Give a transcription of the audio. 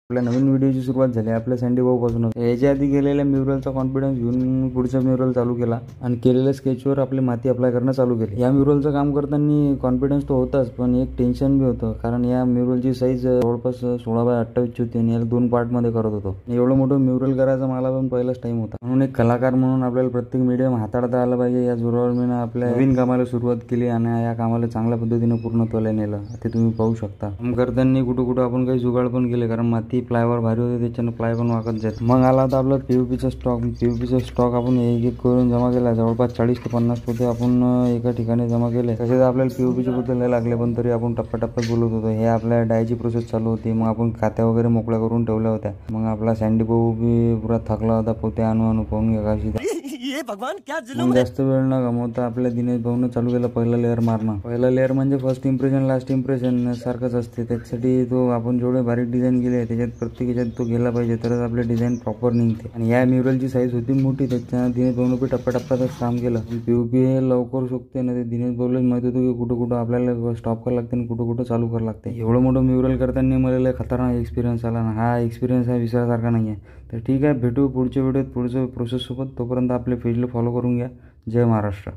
आपल्या नवीन व्हिडिओची सुरुवात झाली आपल्या सँडी भाऊपासून। याच्या आधी गेलेल्या म्युरलचा कॉन्फिडन्स घेऊन पुढचा म्युरल चालू केला आणि केलेल्या स्केचवर आपली माती अप्लाय करणं चालू केली। या म्युरलचं काम करताना कॉन्फिडन्स तो होताच, पण एक टेन्शन बी होतं, कारण या म्युरलची साईज जवळपास 16x28 होती आणि याला 2 पार्टमध्ये करत होतो। एवढं मोठं म्युरल करायचा मला पण पहिलाच टाइम होता, म्हणून एक कलाकार म्हणून आपल्याला प्रत्येक मीडियम हाताळता आला पाहिजे। या जोरावर मी आपल्या नवीन कामाला सुरुवात केली आणि या कामाला चांगल्या पद्धतीने पूर्णत्वाला नेलं। ते तुम्ही पाहू शकता। काम करताना कुठं आपण काही जुगाड पण केले, कारण माती प्लायवर भारी होते, त्याच्यानं प्लाय पण वाकत जात। मग आला आता आपला पीओपीचा स्टॉक आपण एक करून जमा केला। जवळपास 40 ते 50 पोते आपण एका ठिकाणी जमा केले। तसेच आपल्याला पीओपीचे पोते लय लागले, पण तरी आपण टप्प्याटप्प्यात बोलत होतो। हे आपल्या डायची प्रोसेस चालू होती। मग आपण कात्या वगैरे मोकळ्या करून ठेवल्या होत्या। मग आपला सँडी भाऊ बी पुरा थकला होता पोते आणून पाहून घ्या कशी ये भगवान क्या जुलूम है। जास्त वेळ न गमवता आपल्या दिनेश भाऊनं चालू केलं पहिला लेअर मारणं। पहिला लेअर म्हणजे फर्स्ट इम्प्रेशन लास्ट इम्प्रेशन सारखंच असते। त्यासाठी तो आपण जेवढे बारीक डिझाईन केले त्याच्यात प्रत्येक याच्यात तो गेला पाहिजे, तरच आपले डिझाईन प्रॉपर निघते। आणि या म्युरलची साईज होती मोठी, त्याच्यानं दिनेश भाऊनं बी टप्प्याटप्प्यातच काम केलं। पीओपी लवकर सुकते ना, ते दिनेश भाऊलाच माहित होतं की कुठं आपल्याला स्टॉप करावं लागते आणि कुठं चालू करावं लागते। एवढं मोठं म्युरल करताना मला खतरनाक एक्सपिरियन्स आला ना। हा एक्सपिरियन्स विसरायसारखा नाही आहे। तर ठीक आहे, भेटू पुढच्या व्हिडिओत पुढच्या प्रोसेससोबत। तोपर्यंत आपल्या पेजला फॉलो करून घ्या। जय महाराष्ट्र।